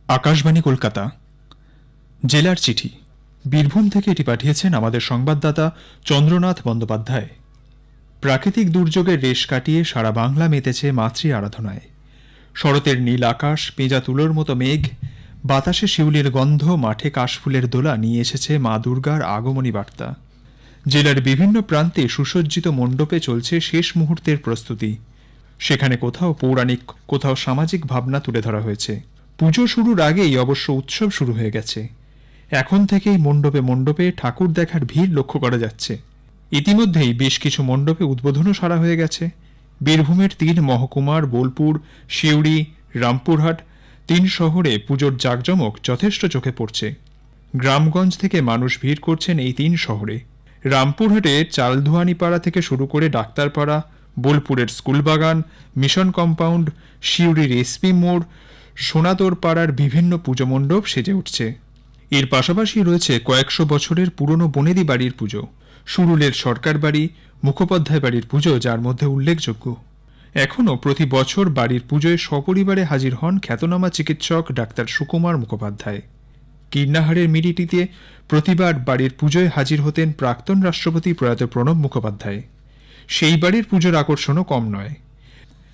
আকাশবাণী কলকাতা জেলার চিঠি বীরভূম থেকে এটি পাঠিয়েছেন আমাদের সংবাদদাতা চন্দ্রনাথ বন্দ্যোপাধ্যায়। প্রাকৃতিক দুর্যোগের রেশ কাটিয়ে সারা বাংলা মেতেছে মাতৃ আরাধনায়। শরতের নীল আকাশ, পেঁজা তুলোর মতো মেঘ, বাতাসে শিউলির গন্ধ, মাঠে কাশফুলের দোলা নিয়ে এসেছে মা দুর্গার আগমনী বার্তা। জেলার বিভিন্ন প্রান্তে সুসজ্জিত মণ্ডপে চলছে শেষ মুহূর্তের প্রস্তুতি। সেখানে কোথাও পৌরাণিক, কোথাও সামাজিক ভাবনা তুলে ধরা হয়েছে। পুজো শুরুর আগেই অবশ্য উৎসব শুরু হয়ে গেছে। এখন থেকেই মণ্ডপে মণ্ডপে ঠাকুর দেখার ভিড় লক্ষ্য করা যাচ্ছে। ইতিমধ্যেই বেশ কিছু মণ্ডপে উদ্বোধনও সারা হয়ে গেছে। বীরভূমের ৩ মহকুমার বোলপুর, সিউড়ি, রামপুরহাট ৩ শহরে পুজোর জাঁকজমক যথেষ্ট চোখে পড়ছে। গ্রামগঞ্জ থেকে মানুষ ভিড় করছেন এই ৩ শহরে। রামপুরহাটে চালধুয়ানিপাড়া থেকে শুরু করে ডাক্তারপাড়া, বোলপুরের স্কুলবাগান, মিশন কম্পাউন্ড, সিউড়ির এসপি মোড়, সোনাতোর পাড়ার বিভিন্ন পুজো মণ্ডপ সেজে উঠছে। এর পাশাপাশি রয়েছে কয়েকশো বছরের পুরনো বনেদি বাড়ির পুজো, সুরুলের সরকার বাড়ি, মুখোপাধ্যায় বাড়ির পুজো যার মধ্যে উল্লেখযোগ্য। এখনও প্রতি বছর বাড়ির পুজোয় সপরিবারে হাজির হন খ্যাতনামা চিকিৎসক ডাক্তার সুকুমার মুখোপাধ্যায়। কীর্ণাহারের মিডিটিতে প্রতিবার বাড়ির পুজোয় হাজির হতেন প্রাক্তন রাষ্ট্রপতি প্রয়াত প্রণব মুখোপাধ্যায়। সেই বাড়ির পুজোর আকর্ষণও কম নয়।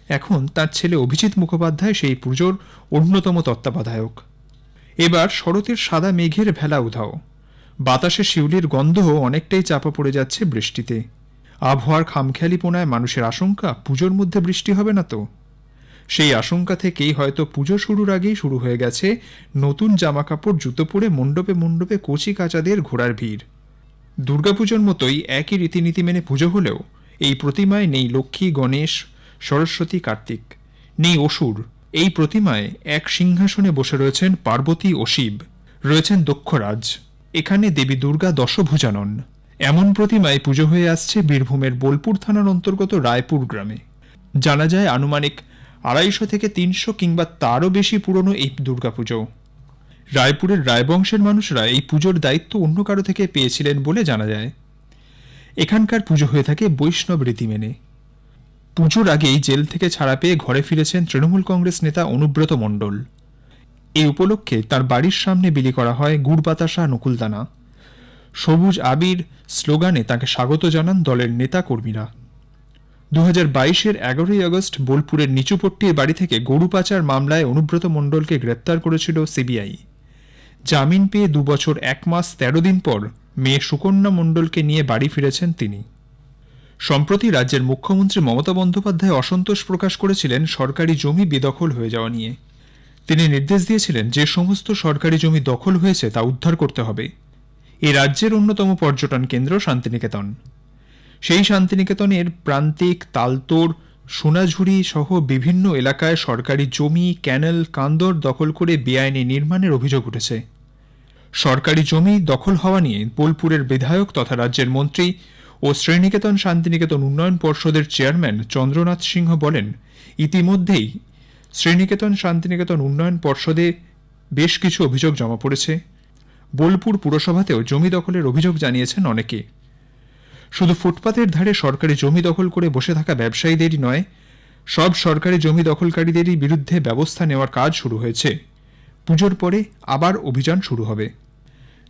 এখন তার ছেলে অভিজিৎ মুখোপাধ্যায় সেই পুজোর অন্যতম তত্ত্বাবধায়ক। এবার শরতের সাদা মেঘের ভেলা উধাও, বাতাসে শিউলির গন্ধও অনেকটাই চাপা পড়ে যাচ্ছে বৃষ্টিতে। আবহাওয়ার খামখেয়ালিপনায় মানুষের আশঙ্কা পুজোর মধ্যে বৃষ্টি হবে না তো। সেই আশঙ্কা থেকেই হয়তো পুজো শুরুর আগেই শুরু হয়ে গেছে নতুন জামাকাপড় জুতো পরে মণ্ডপে মণ্ডপে কচি কাচাদের ঘোড়ার ভিড়। দুর্গাপুজোর মতোই একই রীতিনীতি মেনে পুজো হলেও এই প্রতিমায় নেই লক্ষ্মী, গণেশ, সরস্বতী, কার্তিক, নেই অসুর। এই প্রতিমায় এক সিংহাসনে বসে রয়েছেন পার্বতী ও শিব, রয়েছেন দক্ষরাজ। এখানে দেবী দুর্গা দশভুজা নন। এমন প্রতিমায় পুজো হয়ে আসছে বীরভূমের বোলপুর থানার অন্তর্গত রায়পুর গ্রামে। জানা যায় আনুমানিক ২৫০ থেকে ৩০০ কিংবা তারও বেশি পুরনো এই দুর্গাপুজো। রায়পুরের রায়বংশের মানুষরা এই পুজোর দায়িত্ব অন্য কারো থেকে পেয়েছিলেন বলে জানা যায়। এখানকার পুজো হয়ে থাকে বৈষ্ণব রীতি মেনে। পুজোর আগেই জেল থেকে ছাড়া পেয়ে ঘরে ফিরেছেন তৃণমূল কংগ্রেস নেতা অনুব্রত মণ্ডল। এই উপলক্ষে তার বাড়ির সামনে বিলি করা হয় গুড় বাতাসা, নকুলদানা। সবুজ আবির স্লোগানে তাকে স্বাগত জানান দলের নেতা কর্মীরা। ২০২২-এর ১১ই আগস্ট বোলপুরের নিচুপট্টির বাড়ি থেকে গরু পাচার মামলায় অনুব্রত মণ্ডলকে গ্রেপ্তার করেছিল সিবিআই। জামিন পেয়ে ২ বছর ১ মাস ১৩ দিন পর মেয়ে সুকন্যা মণ্ডলকে নিয়ে বাড়ি ফিরেছেন তিনি। সম্প্রতি রাজ্যের মুখ্যমন্ত্রী মমতা বন্দ্যোপাধ্যায় অসন্তোষ প্রকাশ করেছিলেন সরকারি জমি বেদখল হয়ে যাওয়া নিয়ে। তিনি নির্দেশ দিয়েছিলেন যে সমস্ত সরকারি জমি দখল হয়েছে তা উদ্ধার করতে হবে। এ রাজ্যের অন্যতম পর্যটন কেন্দ্র শান্তিনিকেতন। সেই শান্তিনিকেতনের প্রান্তিক, তালতোড়, সোনাঝুরি সহ বিভিন্ন এলাকায় সরকারি জমি, ক্যানেল, কান্দর দখল করে বেআইনি নির্মাণের অভিযোগ উঠেছে। সরকারি জমি দখল হওয়া নিয়ে বোলপুরের বিধায়ক তথা রাজ্যের মন্ত্রী ও শ্রীনিকেতন শান্তিনিকেতন উন্নয়ন পর্ষদের চেয়ারম্যান চন্দ্রনাথ সিংহ বলেন, ইতিমধ্যেই শ্রীনিকেতন শান্তিনিকেতন উন্নয়ন পর্ষদে বেশ কিছু অভিযোগ জমা পড়েছে। বোলপুর পুরসভাতেও জমি দখলের অভিযোগ জানিয়েছেন অনেকে। শুধু ফুটপাতের ধারে সরকারি জমি দখল করে বসে থাকা ব্যবসায়ীদেরই নয়, সব সরকারি জমি দখলকারীদেরই বিরুদ্ধে ব্যবস্থা নেওয়ার কাজ শুরু হয়েছে। পুজোর পরে আবার অভিযান শুরু হবে।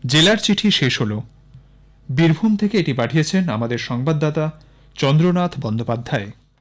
জেলার চিঠি শেষ হল। বীরভূম থেকে এটি পাঠিয়েছেন আমাদের সংবাদদাতা চন্দ্রনাথ বন্দ্যোপাধ্যায়।